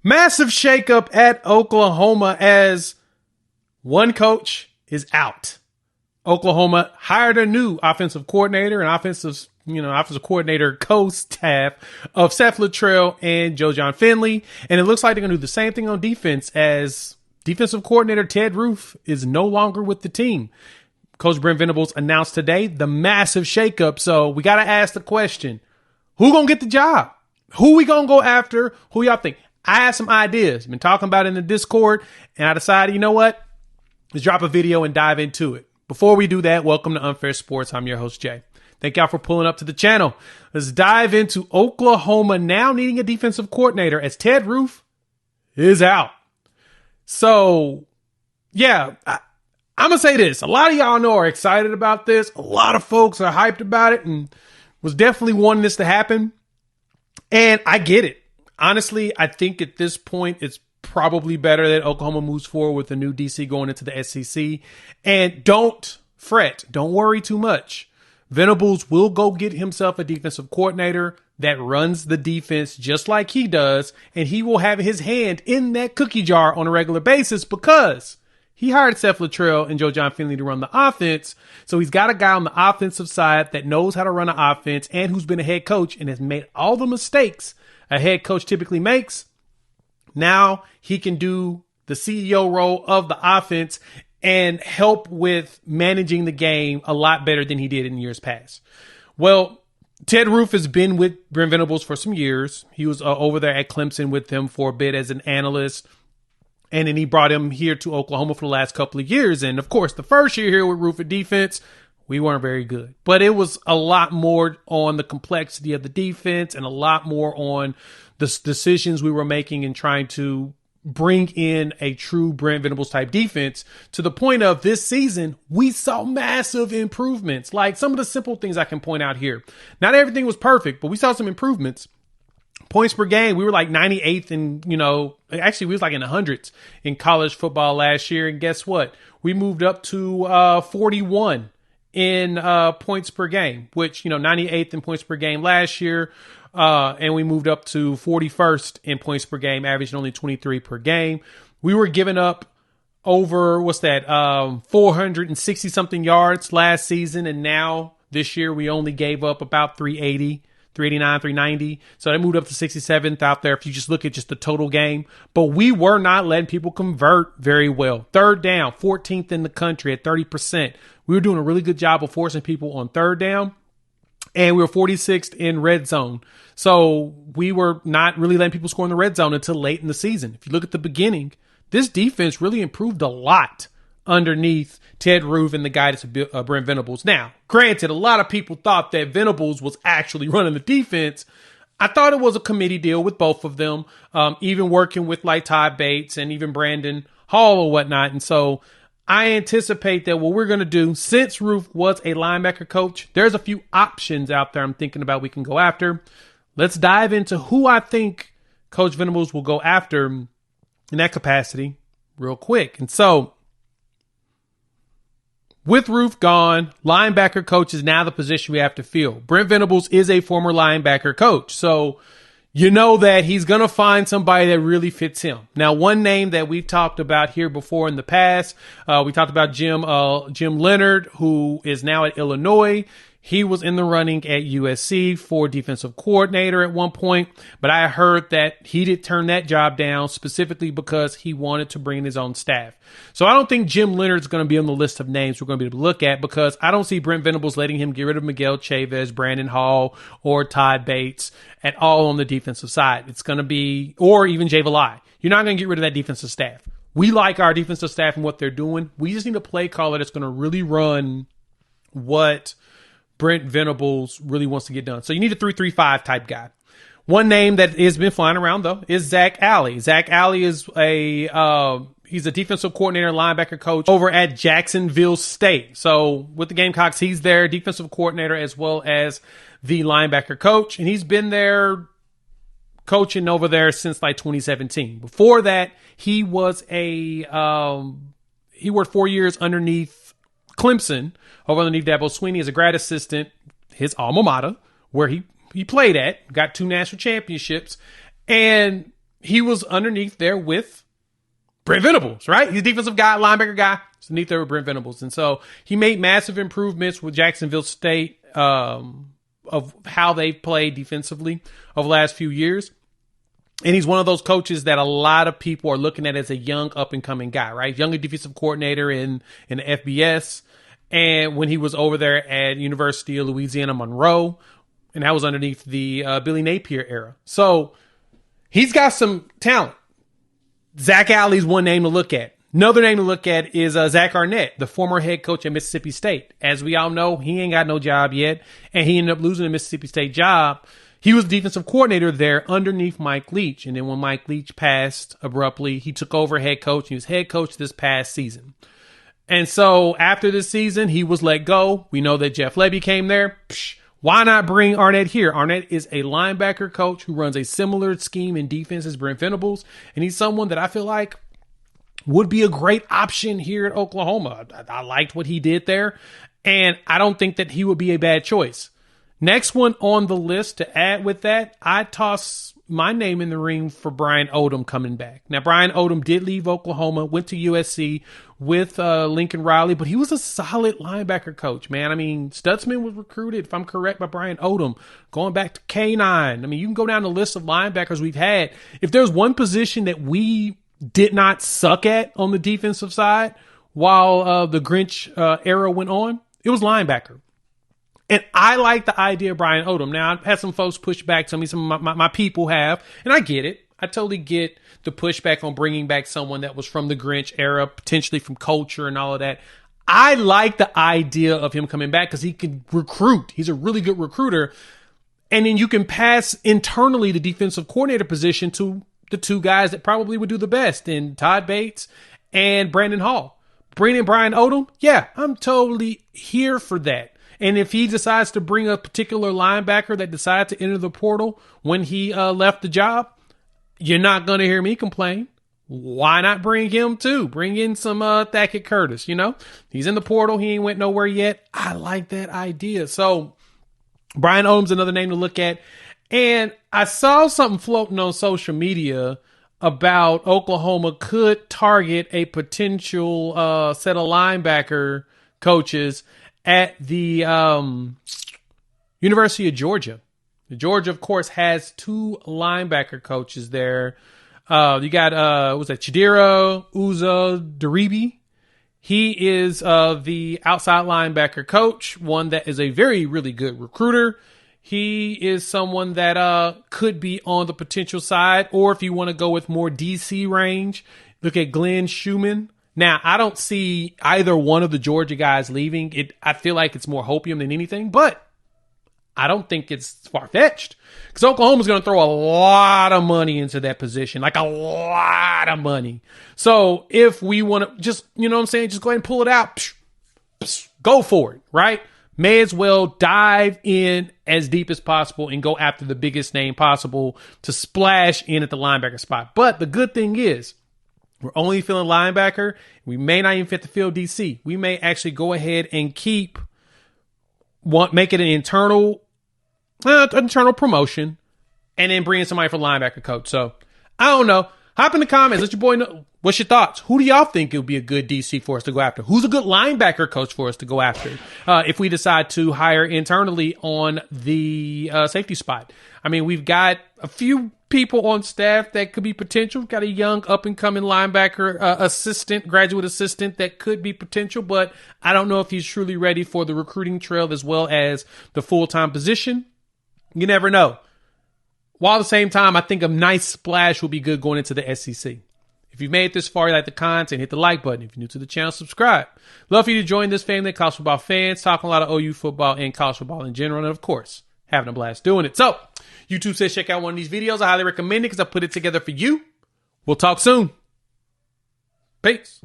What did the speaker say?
Massive shakeup at Oklahoma as one coach is out. Oklahoma hired a new offensive coordinator and offensive coordinator co-staff of Seth Littrell and Joe John Finley. And it looks like they're going to do the same thing on defense as defensive coordinator Ted Roof is no longer with the team. Coach Brent Venables announced today the massive shakeup. So we got to ask the question, who going to get the job? Who we going to go after? Who y'all think? I had some ideas. Been talking about it in the Discord, and I decided, you know what? Let's drop a video and dive into it. Before we do that, welcome to Unfair Sports. I'm your host, Jay. Thank y'all for pulling up to the channel. Let's dive into Oklahoma now needing a defensive coordinator as Ted Roof is out. So, yeah, I'm going to say this. A lot of y'all know are excited about this. A lot of folks are hyped about it and was definitely wanting this to happen. And I get it. Honestly, I think at this point, it's probably better that Oklahoma moves forward with a new DC going into the SEC. And don't fret. Don't worry too much. Venables will go get himself a defensive coordinator that runs the defense just like he does. And he will have his hand in that cookie jar on a regular basis because he hired Seth Littrell and Joe John Finley to run the offense. So he's got a guy on the offensive side that knows how to run an offense and who's been a head coach and has made all the mistakes a head coach typically makes. Now he can do the CEO role of the offense and help with managing the game a lot better than he did in years past. Well, Ted Roof has been with Brent Venables for some years. He was over there at Clemson with him for a bit as an analyst. And then he brought him here to Oklahoma for the last couple of years. And of course, the first year here with Roof at defense, we weren't very good, but it was a lot more on the complexity of the defense and a lot more on the decisions we were making and trying to bring in a true Brent Venables type defense to the point of this season. We saw massive improvements. Like some of the simple things I can point out here. Not everything was perfect, but we saw some improvements. Points per game, we were like 98th and, actually we was like in the hundreds in college football last year. And guess what? We moved up to 41 in points per game, which, 98th in points per game last year. And we moved up to 41st in points per game, averaging only 23 per game. We were giving up over, 460 something yards last season. And now this year we only gave up about 380. 389, 390. So they moved up to 67th out there if you just look at just the total game. But we were not letting people convert very well. Third down, 14th in the country at 30%. We were doing a really good job of forcing people on third down. And we were 46th in red zone. So we were not really letting people score in the red zone until late in the season. If you look at the beginning, this defense really improved a lot underneath Ted Roof and the guidance of Brent Venables. Now, granted, a lot of people thought that Venables was actually running the defense. I thought it was a committee deal with both of them, even working with like Todd Bates and even Brandon Hall or whatnot. And so I anticipate that what we're going to do, since Roof was a linebacker coach, there's a few options out there I'm thinking about we can go after. Let's dive into who I think Coach Venables will go after in that capacity real quick. And so, with Roof gone, linebacker coach is now the position we have to fill. Brent Venables is a former linebacker coach. So you know that he's going to find somebody that really fits him. Now, one name that we've talked about here before in the past, we talked about Jim Leonard, who is now at Illinois. He was in the running at USC for defensive coordinator at one point, but I heard that he did turn that job down specifically because he wanted to bring in his own staff. So I don't think Jim Leonard's going to be on the list of names we're going to be able to look at because I don't see Brent Venables letting him get rid of Miguel Chavez, Brandon Hall, or Todd Bates at all on the defensive side. It's going to be, or even Jay Valai. You're not going to get rid of that defensive staff. We like our defensive staff and what they're doing. We just need a play caller that's going to really run what Brent Venables really wants to get done. So you need a 3-3-5 type guy. One name that has been flying around though is Zack Alli. Zack Alli is he's a defensive coordinator, linebacker coach over at Jacksonville State. So with the Gamecocks, he's their defensive coordinator as well as the linebacker coach, and he's been there coaching over there since like 2017. Before that, he was he worked 4 years underneath Clemson, over underneath Dabo Swinney as a grad assistant, his alma mater, where he played at, got 2 national championships. And he was underneath there with Brent Venables, right? He's a defensive guy, linebacker guy. He's underneath there with Brent Venables. And so he made massive improvements with Jacksonville State of how they've played defensively over the last few years. And he's one of those coaches that a lot of people are looking at as a young up-and-coming guy, right? Younger defensive coordinator in the FBS. And when he was over there at University of Louisiana Monroe, and that was underneath the Billy Napier era. So he's got some talent. Zack Alli is one name to look at. Another name to look at is Zack Arnett, the former head coach at Mississippi State. As we all know, he ain't got no job yet, and he ended up losing the Mississippi State job. He was defensive coordinator there underneath Mike Leach, and then when Mike Leach passed abruptly, he took over head coach. He was head coach this past season. And so after this season, he was let go. We know that Jeff Lebby came there. Why not bring Arnett here? Arnett is a linebacker coach who runs a similar scheme in defense as Brent Venables, and he's someone that I feel like would be a great option here at Oklahoma. I liked what he did there, and I don't think that he would be a bad choice. Next one on the list to add with that, I toss my name in the ring for Brian Odum coming back. Now, Brian Odum did leave Oklahoma, went to USC with Lincoln Riley, but he was a solid linebacker coach, man. I mean, Stutzman was recruited, if I'm correct, by Brian Odum, going back to K9. I mean, you can go down the list of linebackers we've had. If there's one position that we did not suck at on the defensive side while the Grinch era went on, it was linebacker. And I like the idea of Brian Odum. Now, I've had some folks push back to me, some of my people have, and I get it. I totally get the pushback on bringing back someone that was from the Grinch era, potentially from culture and all of that. I like the idea of him coming back because he can recruit. He's a really good recruiter. And then you can pass internally the defensive coordinator position to the two guys that probably would do the best in Todd Bates and Brandon Hall. Bringing Brian Odum, yeah, I'm totally here for that. And if he decides to bring a particular linebacker that decided to enter the portal when he left the job, you're not going to hear me complain. Why not bring him too? Bring in some Thackett Curtis, you know? He's in the portal. He ain't went nowhere yet. I like that idea. So Brian Odom's another name to look at. And I saw something floating on social media about Oklahoma could target a potential set of linebacker coaches at the University of Georgia. Georgia, of course, has two linebacker coaches there. You got, what's that, Chidera Uza-Deribi. He is the outside linebacker coach, one that is a very, really good recruiter. He is someone that could be on the potential side, or if you want to go with more DC range, look at Glenn Schumann. Now, I don't see either one of the Georgia guys leaving. I feel like it's more hopium than anything, but I don't think it's far-fetched because Oklahoma's going to throw a lot of money into that position, like a lot of money. So if we want to just, you know what I'm saying, just go ahead and pull it out, go for it, right? May as well dive in as deep as possible and go after the biggest name possible to splash in at the linebacker spot. But the good thing is, we're only filling linebacker. We may not even fit the field DC. We may actually go ahead and make it an internal promotion and then bring in somebody for linebacker coach. So I don't know. Hop in the comments. Let your boy know. What's your thoughts? Who do y'all think it would be a good DC for us to go after? Who's a good linebacker coach for us to go after if we decide to hire internally on the safety spot? I mean, we've got a few people on staff that could be potential. We've got a young up-and-coming linebacker graduate assistant that could be potential, but I don't know if he's truly ready for the recruiting trail as well as the full-time position. You never know. While at the same time, I think a nice splash will be good going into the SEC. If you've made it this far, you like the content, hit the like button. If you're new to the channel, subscribe. Love for you to join this family of college football fans, talking a lot of OU football and college football in general, and of course, having a blast doing it. So, YouTube says check out one of these videos. I highly recommend it because I put it together for you. We'll talk soon. Peace.